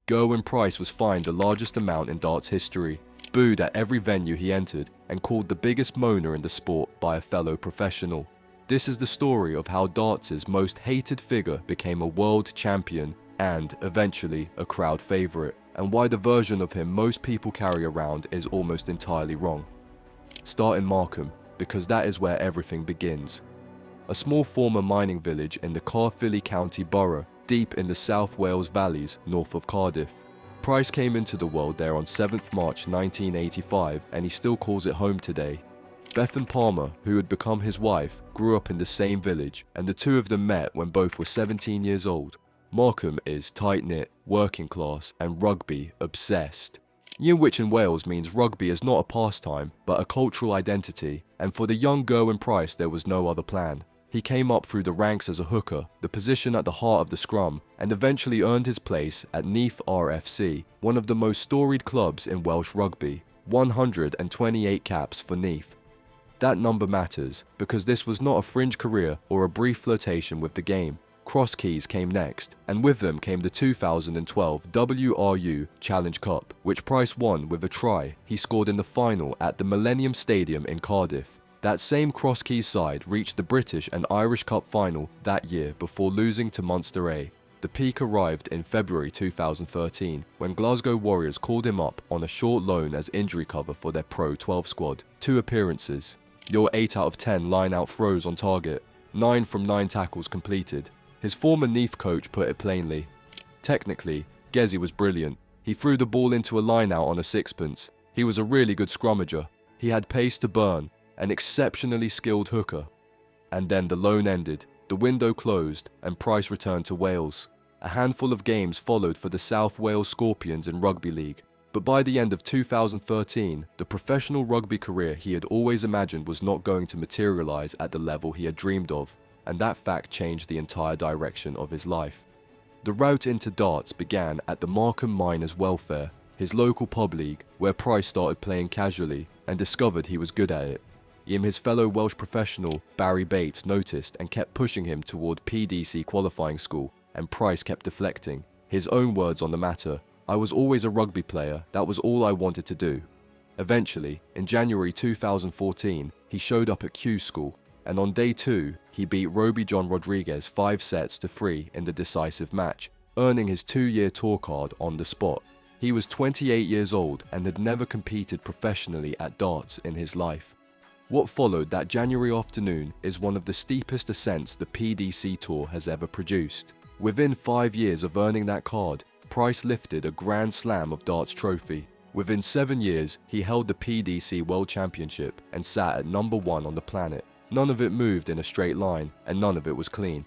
Gerwyn Price was fined the largest amount in darts history, booed at every venue he entered, and called the biggest moaner in the sport by a fellow professional. This is the story of how darts' most hated figure became a world champion and, eventually, a crowd favourite, and why the version of him most people carry around is almost entirely wrong. Start in Markham, because that is where everything begins. A small former mining village in the Caerphilly County Borough, deep in the South Wales valleys north of Cardiff. Price came into the world there on 7th March 1985, and he still calls it home today. Bethan Palmer, who had become his wife, grew up in the same village, and the two of them met when both were 17 years old. Markham is tight-knit, working class, and rugby obsessed. Which in Wales means rugby is not a pastime, but a cultural identity, and for the young Gerwyn Price there was no other plan. He came up through the ranks as a hooker, the position at the heart of the scrum, and eventually earned his place at Neath RFC, one of the most storied clubs in Welsh rugby, 128 caps for Neath. That number matters, because this was not a fringe career or a brief flirtation with the game. Cross keys came next, and with them came the 2012 WRU Challenge Cup, which Price won with a try he scored in the final at the Millennium Stadium in Cardiff. That same cross keys side reached the British and Irish Cup final that year before losing to Munster A. The peak arrived in February 2013 when Glasgow Warriors called him up on a short loan as injury cover for their Pro 12 squad. 2 appearances, your 8 out of 10 line-out throws on target, 9 from 9 tackles completed. His former Neath coach put it plainly. Technically, Gezi was brilliant. He threw the ball into a line-out on a sixpence. He was a really good scrummager. He had pace to burn, an exceptionally skilled hooker. And then the loan ended, the window closed, and Price returned to Wales. A handful of games followed for the South Wales Scorpions in Rugby League, but by the end of 2013, the professional rugby career he had always imagined was not going to materialise at the level he had dreamed of, and that fact changed the entire direction of his life. The route into darts began at the Markham Miners' Welfare, his local pub league, where Price started playing casually and discovered he was good at it. His fellow Welsh professional, Barry Bates, noticed and kept pushing him toward PDC qualifying school, and Price kept deflecting. His own words on the matter: "I was always a rugby player, that was all I wanted to do." Eventually, in January 2014, he showed up at Q School, and on day 2, he beat Roby John Rodriguez 5-3 in the decisive match, earning his 2-year tour card on the spot. He was 28 years old and had never competed professionally at darts in his life. What followed that January afternoon is one of the steepest ascents the PDC Tour has ever produced. Within 5 years of earning that card, Price lifted a Grand Slam of darts trophy. Within 7 years, he held the PDC World Championship and sat at number 1 on the planet. None of it moved in a straight line, and none of it was clean.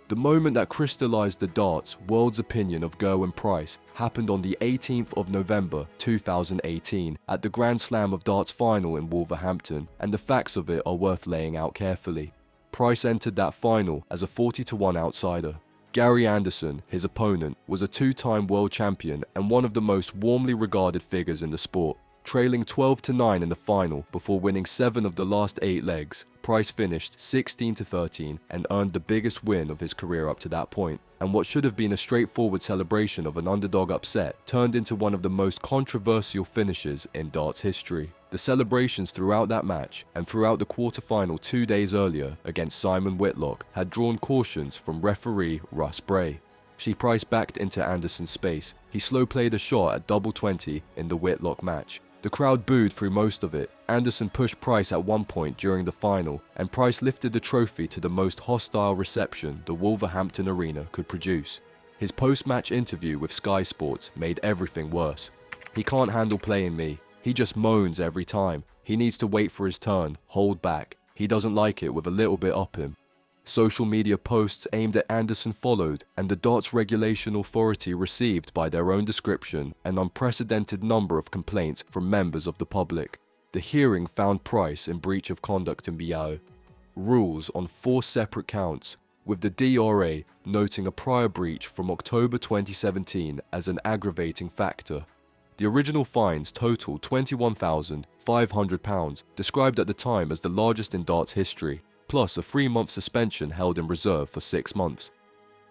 The moment that crystallized the darts world's opinion of Gerwyn Price happened on the 18th of November 2018 at the Grand Slam of Darts final in Wolverhampton, and the facts of it are worth laying out carefully. Price entered that final as a 40-1 outsider. Gary Anderson, his opponent, was a 2-time world champion and one of the most warmly regarded figures in the sport. Trailing 12-9 in the final before winning 7 of the last 8 legs, Price finished 16-13 and earned the biggest win of his career up to that point, and what should have been a straightforward celebration of an underdog upset turned into one of the most controversial finishes in darts history. The celebrations throughout that match and throughout the quarter-final 2 days earlier against Simon Whitlock had drawn cautions from referee Russ Bray. She Price backed into Anderson's space. He slow-played a shot at double 20 in the Whitlock match. The crowd booed through most of it. Anderson pushed Price at one point during the final, and Price lifted the trophy to the most hostile reception the Wolverhampton Arena could produce. His post-match interview with Sky Sports made everything worse. "He can't handle playing me. He just moans every time. He needs to wait for his turn, hold back. He doesn't like it with a little bit up him." Social media posts aimed at Anderson followed, and the Darts Regulation Authority received, by their own description, an unprecedented number of complaints from members of the public. The hearing found Price in breach of conduct in Biao. Rules on 4 separate counts, with the DRA noting a prior breach from October 2017 as an aggravating factor. The original fines totaled £21,500, described at the time as the largest in darts history, plus a 3-month suspension held in reserve for 6 months.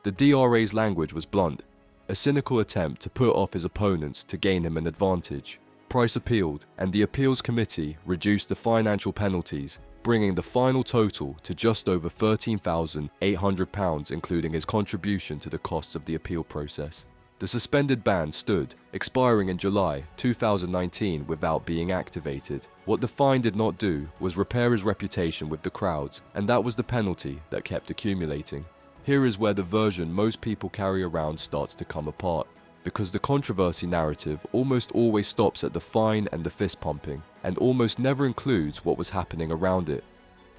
The DRA's language was blunt. a cynical attempt to put off his opponents to gain him an advantage. Price appealed, and the appeals committee reduced the financial penalties, bringing the final total to just over £13,800, including his contribution to the costs of the appeal process. The suspended ban stood, expiring in July 2019 without being activated. What the fine did not do was repair his reputation with the crowds, and that was the penalty that kept accumulating. Here is where the version most people carry around starts to come apart, because the controversy narrative almost always stops at the fine and the fist pumping, and almost never includes what was happening around it.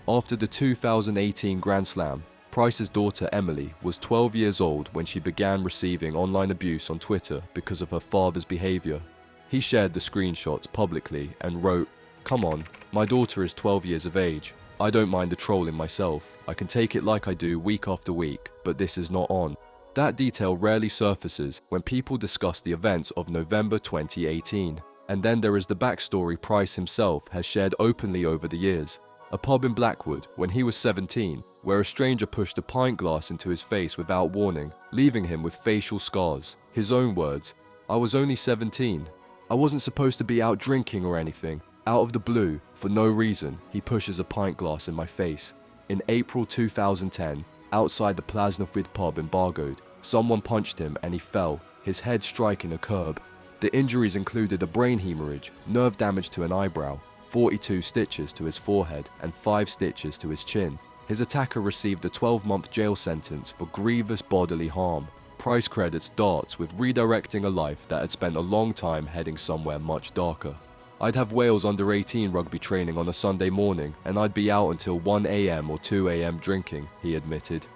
After the 2018 Grand Slam, Price's daughter Emily was 12 years old when she began receiving online abuse on Twitter because of her father's behaviour. He shared the screenshots publicly and wrote, "Come on, my daughter is 12 years of age. I don't mind the trolling myself. I can take it like I do week after week, but this is not on." That detail rarely surfaces when people discuss the events of November 2018. And then there is the backstory Price himself has shared openly over the years. A pub in Blackwood when he was 17, where a stranger pushed a pint glass into his face without warning, leaving him with facial scars. His own words, "I was only 17. I wasn't supposed to be out drinking or anything. Out of the blue, for no reason, he pushes a pint glass in my face." In April 2010, outside the Plasnofrid pub in Bargode, someone punched him and he fell, his head striking a curb. The injuries included a brain hemorrhage, nerve damage to an eyebrow, 42 stitches to his forehead and 5 stitches to his chin. His attacker received a 12-month jail sentence for grievous bodily harm. Price credits darts with redirecting a life that had spent a long time heading somewhere much darker. "I'd have Wales under-18 rugby training on a Sunday morning and I'd be out until 1 AM or 2 AM drinking," he admitted.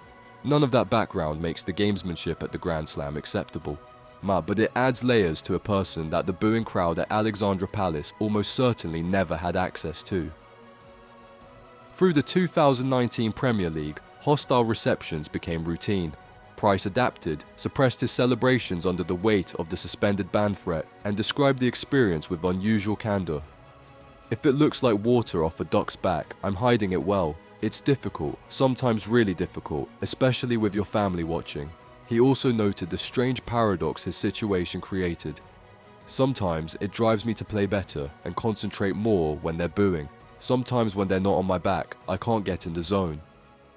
None of that background makes the gamesmanship at the Grand Slam acceptable. But it adds layers to a person that the booing crowd at Alexandra Palace almost certainly never had access to. Through the 2019 Premier League, hostile receptions became routine. Price adapted, suppressed his celebrations under the weight of the suspended ban threat, and described the experience with unusual candour. "If it looks like water off a duck's back, I'm hiding it well. It's difficult, sometimes really difficult, especially with your family watching." He also noted the strange paradox his situation created. "Sometimes it drives me to play better and concentrate more when they're booing. Sometimes when they're not on my back, I can't get in the zone."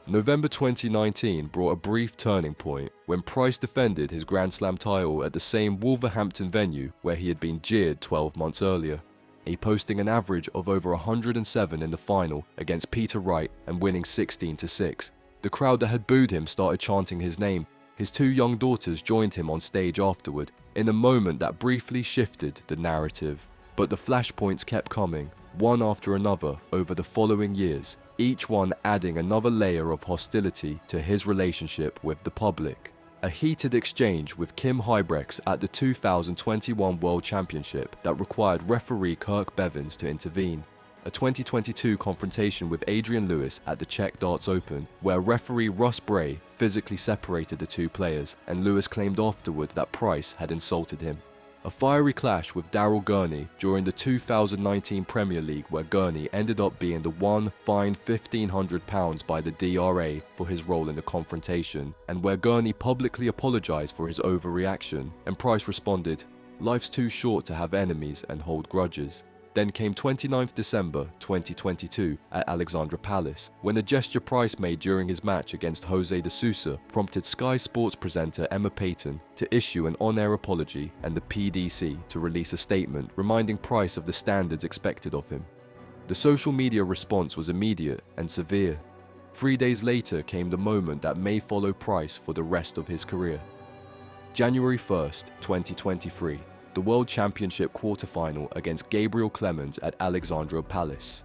November 2019 brought a brief turning point when Price defended his Grand Slam title at the same Wolverhampton venue where he had been jeered 12 months earlier. He posting an average of over 107 in the final against Peter Wright and winning 16-6. The crowd that had booed him started chanting his name. His 2 young daughters joined him on stage afterward, in a moment that briefly shifted the narrative. But the flashpoints kept coming, one after another, over the following years, each one adding another layer of hostility to his relationship with the public. A heated exchange with Kim Huybrechts at the 2021 World Championship that required referee Kirk Bevins to intervene. A 2022 confrontation with Adrian Lewis at the Czech Darts Open, where referee Russ Bray physically separated the 2 players, and Lewis claimed afterward that Price had insulted him. A fiery clash with Daryl Gurney during the 2019 Premier League, where Gurney ended up being the one fined £1,500 by the DRA for his role in the confrontation, and where Gurney publicly apologised for his overreaction, and Price responded, "Life's too short to have enemies and hold grudges." Then came 29th December 2022 at Alexandra Palace, when a gesture Price made during his match against Jose de Sousa prompted Sky Sports presenter Emma Payton to issue an on-air apology and the PDC to release a statement reminding Price of the standards expected of him. The social media response was immediate and severe. 3 days later came the moment that may follow Price for the rest of his career. January 1st, 2023. The World Championship quarter-final against Gabriel Clemens at Alexandra Palace.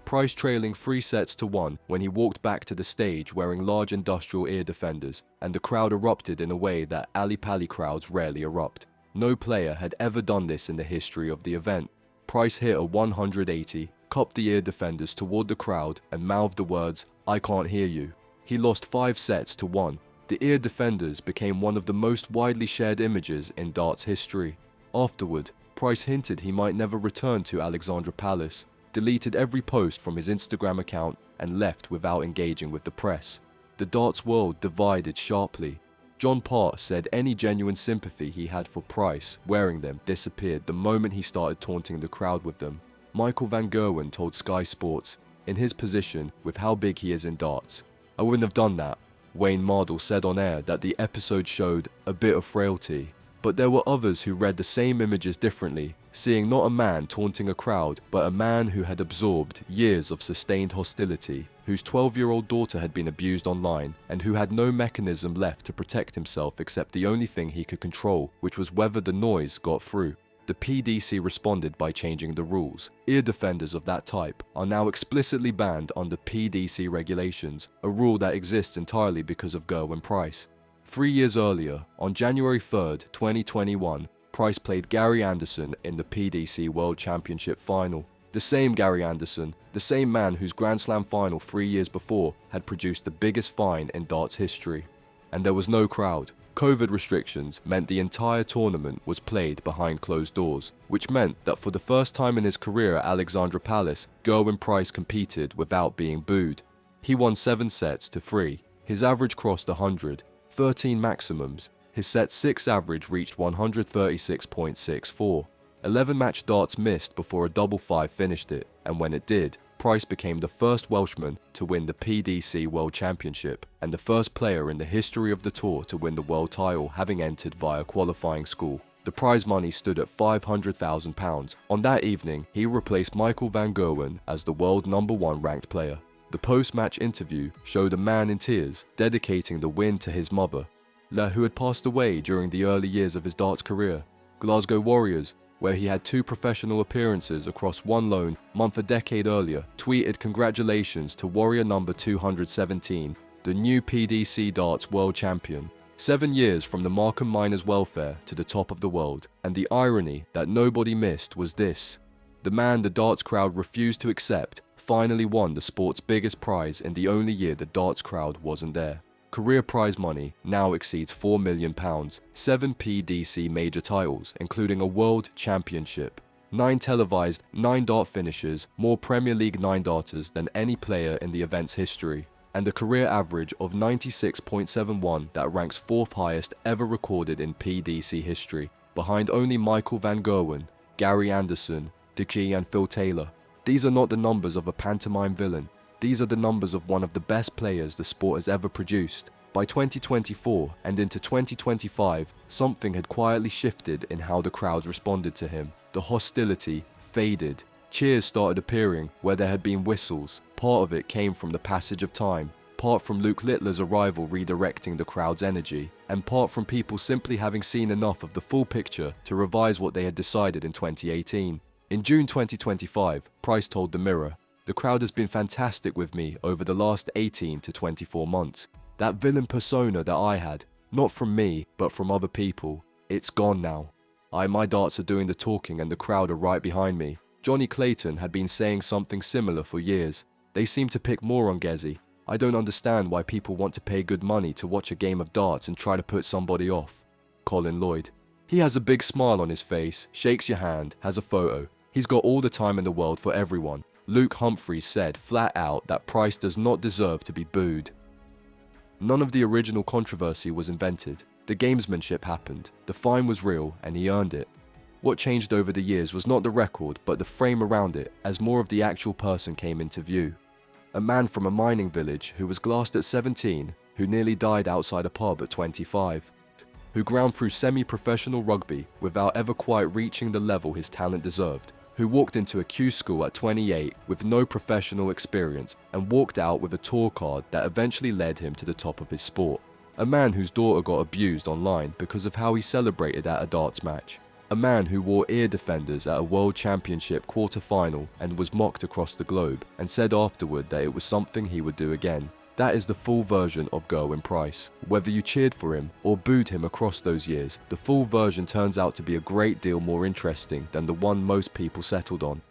Price trailing 3-1 when he walked back to the stage wearing large industrial ear defenders, and the crowd erupted in a way that Ali Pali crowds rarely erupt. No player had ever done this in the history of the event. Price hit a 180, cupped the ear defenders toward the crowd, and mouthed the words, "I can't hear you." He lost 5-1. The ear defenders became one of the most widely shared images in darts history. Afterward, Price hinted he might never return to Alexandra Palace, deleted every post from his Instagram account, and left without engaging with the press. The darts world divided sharply. John Part said any genuine sympathy he had for Price wearing them disappeared the moment he started taunting the crowd with them. Michael van Gerwen told Sky Sports, in his position with how big he is in darts, "I wouldn't have done that." Wayne Mardle said on air that the episode showed a bit of frailty. But there were others who read the same images differently, seeing not a man taunting a crowd, but a man who had absorbed years of sustained hostility, whose 12-year-old daughter had been abused online, and who had no mechanism left to protect himself except the only thing he could control, which was whether the noise got through. The PDC responded by changing the rules. Ear defenders of that type are now explicitly banned under PDC regulations, a rule that exists entirely because of Gerwyn Price. 3 years earlier, on January 3rd, 2021, Price played Gary Anderson in the PDC World Championship final. The same Gary Anderson, the same man whose Grand Slam final 3 years before had produced the biggest fine in darts history. And there was no crowd. COVID restrictions meant the entire tournament was played behind closed doors, which meant that for the first time in his career at Alexandra Palace, Gerwyn Price competed without being booed. He won 7 sets to 3. His average crossed 100. 13 maximums. His set 6 average reached 136.64. 11 match darts missed before a double 5 finished it, and when it did, Price became the first Welshman to win the PDC World Championship and the first player in the history of the tour to win the world title, having entered via qualifying school. The prize money stood at £500,000. On that evening, he replaced Michael van Gerwen as the world #1 ranked player. The post-match interview showed a man in tears dedicating the win to his mother, who had passed away during the early years of his darts career. Glasgow Warriors, where he had 2 professional appearances across 1 loan month a decade earlier, tweeted congratulations to Warrior number 217, the new PDC Darts World Champion. 7 years from the Markham miners' welfare to the top of the world, and the irony that nobody missed was this: the man the darts crowd refused to accept finally won the sport's biggest prize in the only year the darts crowd wasn't there. Career prize money now exceeds £4 million, 7 PDC major titles, including a World Championship, 9 televised 9 dart finishes, more Premier League 9 darters than any player in the event's history, and a career average of 96.71 that ranks 4th highest ever recorded in PDC history, behind only Michael van Gerwen, Gary Anderson, Dickie and Phil Taylor. These are not the numbers of a pantomime villain. These are the numbers of one of the best players the sport has ever produced. By 2024 and into 2025, something had quietly shifted in how the crowds responded to him. The hostility faded. Cheers started appearing where there had been whistles. Part of it came from the passage of time, part from Luke Littler's arrival redirecting the crowd's energy, and part from people simply having seen enough of the full picture to revise what they had decided in 2018. In June 2025, Price told The Mirror, "The crowd has been fantastic with me over the last 18 to 24 months. That villain persona that I had, not from me, but from other people, it's gone now. My darts are doing the talking and the crowd are right behind me." Johnny Clayton had been saying something similar for years. "They seem to pick more on Gezi. I don't understand why people want to pay good money to watch a game of darts and try to put somebody off." Colin Lloyd. "He has a big smile on his face, shakes your hand, has a photo. He's got all the time in the world for everyone." Luke Humphreys said flat out that Price does not deserve to be booed. None of the original controversy was invented. The gamesmanship happened, the fine was real, and he earned it. What changed over the years was not the record, but the frame around it, as more of the actual person came into view. A man from a mining village who was glassed at 17, who nearly died outside a pub at 25, who ground through semi-professional rugby without ever quite reaching the level his talent deserved, who walked into a Q school at 28 with no professional experience and walked out with a tour card that eventually led him to the top of his sport. A man whose daughter got abused online because of how he celebrated at a darts match. A man who wore ear defenders at a World Championship quarter-final and was mocked across the globe and said afterward that it was something he would do again. That is the full version of Gerwyn Price. Whether you cheered for him or booed him across those years, the full version turns out to be a great deal more interesting than the one most people settled on.